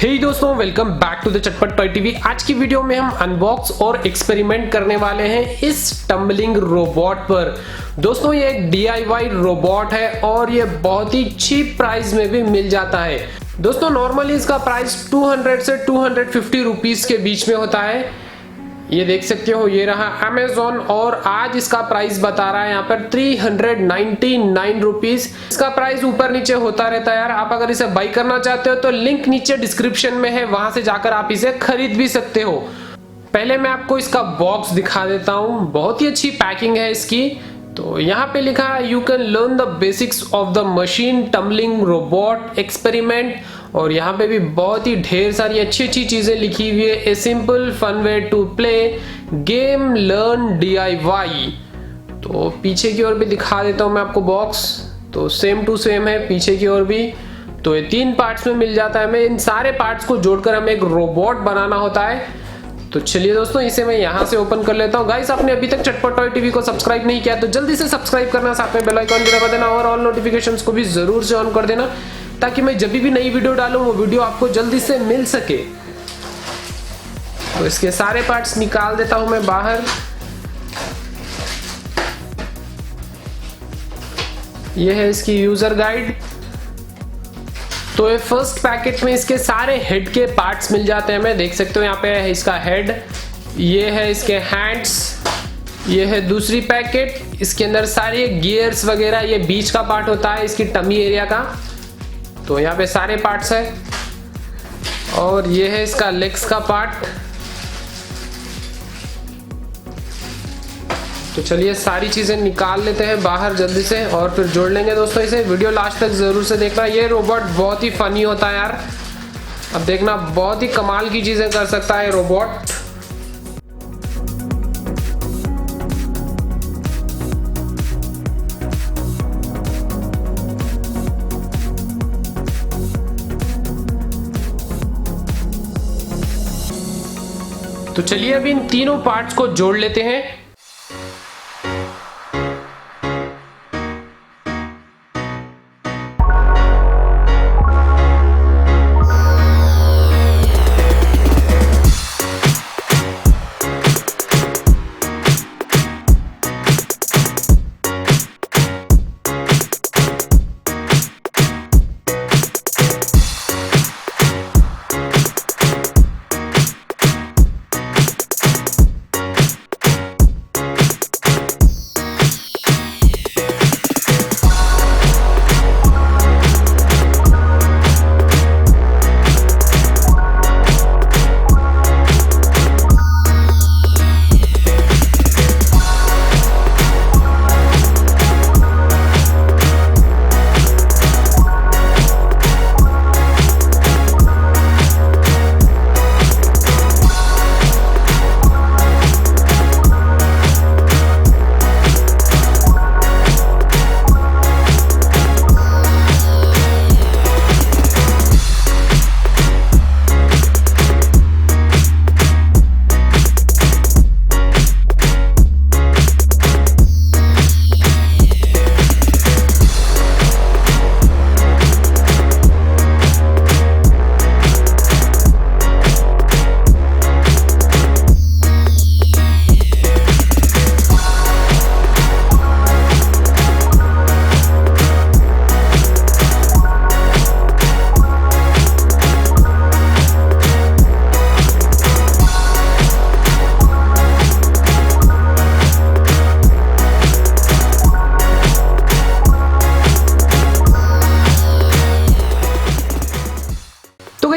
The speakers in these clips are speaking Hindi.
हे दोस्तों, वेलकम बैक टू द चटपट टॉय टीवी। आज की वीडियो में हम अनबॉक्स और एक्सपेरिमेंट करने वाले हैं इस टम्बलिंग रोबोट पर। दोस्तों ये एक DIY रोबोट है और ये बहुत ही चीप प्राइस में भी मिल जाता है। दोस्तों नॉर्मली इसका प्राइस 200 से 250 रुपीज के बीच में होता है। ये देख सकते हो, ये रहा Amazon और आज इसका प्राइस बता रहा है यहाँ पर 399 रुपीज। इसका प्राइस ऊपर नीचे होता रहता है यार। आप अगर इसे बाई करना चाहते हो तो लिंक नीचे डिस्क्रिप्शन में है, वहां से जाकर आप इसे खरीद भी सकते हो। पहले मैं आपको इसका बॉक्स दिखा देता हूँ। बहुत ही अच्छी पैकिंग है इसकी। तो यहाँ पे लिखा है you can learn the basics of the machine tumbling robot experiment, और यहाँ पे भी बहुत ही ढेर सारी अच्छी अच्छी चीजें लिखी हुई है। A simple fun way to play game learn DIY। तो पीछे की ओर भी दिखा देता हूँ मैं आपको बॉक्स। तो सेम टू सेम है पीछे की ओर भी। तो ये 3 पार्ट्स में मिल जाता है हमें। इन सारे पार्ट्स को जोड़कर हमें एक रोबोट बनाना होता है। तो चलिए दोस्तों, इसे मैं यहाँ से ओपन कर लेता हूँ। गाइस, आपने अभी तक चटपट टॉय टीवी को सब्सक्राइब नहीं किया तो जल्दी से सब्सक्राइब करना, साथ में बेल आइकन भी दबा देना और ऑल नोटिफिकेशंस को भी जरूर से ऑन कर देना, ताकि मैं जब भी नई वीडियो डालूं वो वीडियो आपको जल्दी से मिल सके। तो इसके सारे पार्ट्स निकाल देता हूं मैं बाहर। ये है इसकी यूजर गाइड। तो ये फर्स्ट पैकेट में इसके सारे हेड के पार्ट्स मिल जाते हैं। मैं देख सकते हो यहाँ पे है इसका हेड, ये है इसके हैंड्स, ये है दूसरी पैकेट। इसके अंदर सारे गियर्स वगैरह, ये बीच का पार्ट होता है इसकी टमी एरिया का। तो यहाँ पे सारे पार्ट्स है। और ये है इसका लेग्स का पार्ट। तो चलिए सारी चीजें निकाल लेते हैं बाहर जल्दी से और फिर जोड़ लेंगे दोस्तों इसे। वीडियो लास्ट तक जरूर से देखना। ये रोबोट बहुत ही फनी होता है यार। अब देखना, बहुत ही कमाल की चीजें कर सकता है रोबोट। तो चलिए अब इन तीनों पार्ट्स को जोड़ लेते हैं।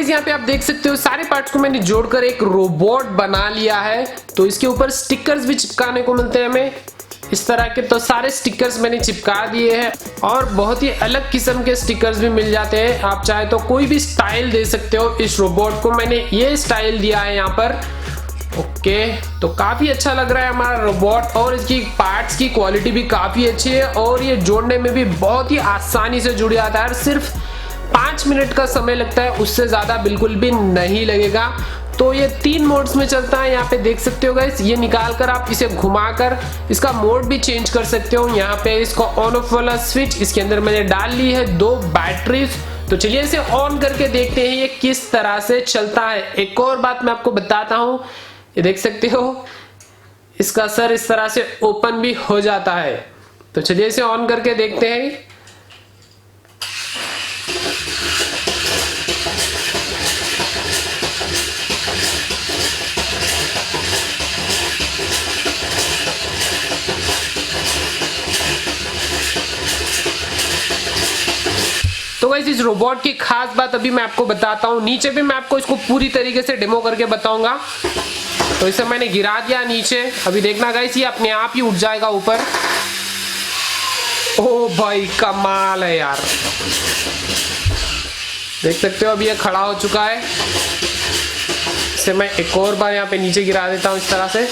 यहाँ पे आप देख सकते हो सारे पार्ट्स को मैंने जोड़कर एक रोबोट बना लिया है। तो इसके ऊपर स्टिकर्स भी चिपकाने को मिलते हैं हमें इस तरह के। तो सारे स्टिकर्स मैंने चिपका दिए हैं और बहुत ही अलग किस्म के स्टिकर्स भी मिल जाते हैं। आप चाहे तो कोई भी स्टाइल दे सकते हो इस रोबोट को। मैंने ये स्टाइल दिया है यहाँ पर। ओके, तो काफी अच्छा लग रहा है हमारा रोबोट और इसकी पार्ट्स की क्वालिटी भी काफी अच्छी है और ये जोड़ने में भी बहुत ही आसानी से जुड़ जाता है। सिर्फ 5 मिनट का समय लगता है, उससे ज्यादा बिल्कुल भी नहीं लगेगा। तो ये 3 मोड्स में चलता है। यहाँ पे देख सकते हो गाइस, ये निकाल कर आप इसे घुमाकर इसका मोड भी चेंज कर सकते हो। यहाँ पे इसको ऑन ऑफ वाला स्विच इसके अंदर मैंने डाल ली है 2 बैटरीज तो चलिए इसे ऑन करके देखते हैं ये किस तरह से चलता है। एक और बात मैं आपको बताता हूं, ये देख सकते हो इसका सर इस तरह से ओपन भी हो जाता है। तो चलिए इसे ऑन करके देखते हैं। तो गाइस इस रोबोट की खास बात अभी मैं आपको बताता हूं, नीचे भी मैं आपको इसको पूरी तरीके से डेमो करके बताऊंगा। तो इसे मैंने गिरा दिया नीचे, अभी देखना गाइस ये अपने आप ही उठ जाएगा ऊपर। ओ भाई कमाल है यार, देख सकते हो अभी ये खड़ा हो चुका है। इसे मैं एक और बार यहाँ पे नीचे गिरा देता हूँ इस तरह से,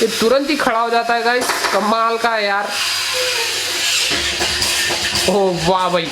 ये तुरंत ही खड़ा हो जाता है गाइस, कमाल का है यार। ओह वाह भाई,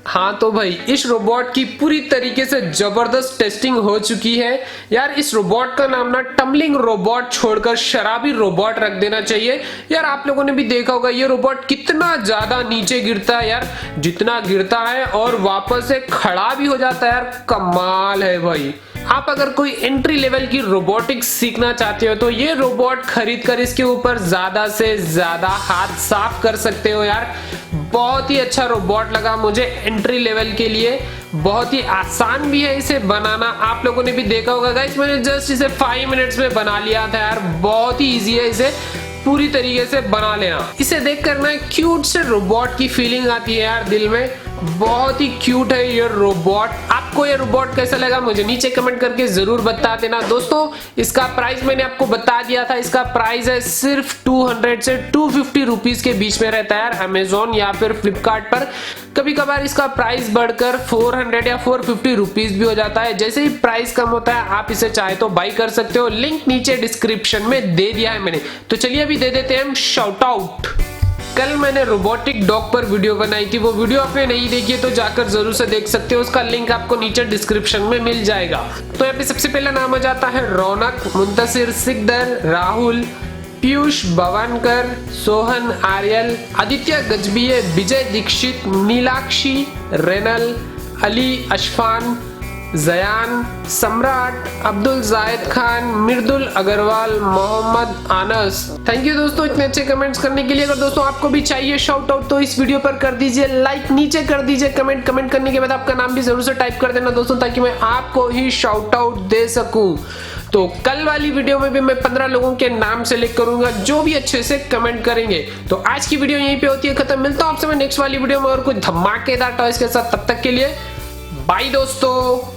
हाँ तो भाई इस रोबोट की पूरी तरीके से जबरदस्त टेस्टिंग हो चुकी है यार। इस रोबोट का नाम ना टम्बलिंग रोबोट छोड़कर शराबी रोबोट रख देना चाहिए यार। आप लोगों ने भी देखा होगा ये रोबोट कितना ज्यादा नीचे गिरता है यार, जितना गिरता है और वापस से खड़ा भी हो जाता है यार, कमाल है भाई। आप अगर कोई एंट्री लेवल की रोबोटिक्स सीखना चाहते हो तो ये रोबोट खरीद कर इसके ऊपर ज्यादा से ज्यादा हाथ साफ कर सकते हो यार। बहुत ही अच्छा रोबोट लगा मुझे एंट्री लेवल के लिए, बहुत ही आसान भी है इसे बनाना। आप लोगों ने भी देखा होगा गाइस, मैंने जस्ट इसे 5 मिनट्स में बना लिया था यार। बहुत ही इजी है इसे पूरी तरीके से बना लेना। इसे देख कर ना क्यूट से रोबोट की फीलिंग आती है यार दिल में। बहुत ही क्यूट है ये रोबोट। आपको ये रोबोट कैसा लगा मुझे नीचे कमेंट करके जरूर बता देना। दोस्तों इसका प्राइस मैंने आपको बता दिया था, इसका प्राइस है सिर्फ 200 से 250 रुपीज के बीच में रहता है यार अमेजोन या फिर फ्लिपकार्ट पर। कभी कभार इसका प्राइस बढ़कर 400 या 450 रुपीज भी हो जाता है। जैसे ही प्राइस कम होता है आप इसे चाहे तो बाई कर सकते हो, लिंक नीचे डिस्क्रिप्शन में दे दिया है मैंने। तो चलिए अभी दे देते हैं हम शाउट आउट। कल मैंने रोबोटिक डॉग पर वीडियो बनाई थी, वो वीडियो आपने नहीं देखी है तो जाकर जरूर से देख सकते हो, उसका लिंक आपको नीचे डिस्क्रिप्शन में मिल जाएगा। तो यहाँ पे सबसे पहला नाम आ जाता है रौनक, मुंतसिर सिकदर, राहुल, पीयूष भवानकर, सोहन आर्यल, आदित्य गजबीये, विजय दीक्षित, नीलाक्षी, रेनल, अली अशफान, जयान, सम्राट, अब्दुल जायद खान, मिर्दुल अग्रवाल, मोहम्मद आनस। थैंक यू दोस्तों इतने अच्छे कमेंट्स करने के लिए। अगर दोस्तों आपको भी चाहिए शाउट आउट तो इस वीडियो पर कर दीजिए लाइक, नीचे कर दीजिए कमेंट करने के बाद आपका नाम भी जरूर से टाइप कर देना दोस्तों, ताकि मैं आपको ही शाउट आउट दे सकूं। तो कल वाली वीडियो में भी मैं 15 लोगों के नाम सेलेक्ट करूंगा जो भी अच्छे से कमेंट करेंगे। तो आज की वीडियो यहीं पे होती है खत्म। मिलता हूं आपसे मैं नेक्स्ट वाली वीडियो में और कुछ धमाकेदार टॉयज के साथ। तब तक के लिए बाय दोस्तों।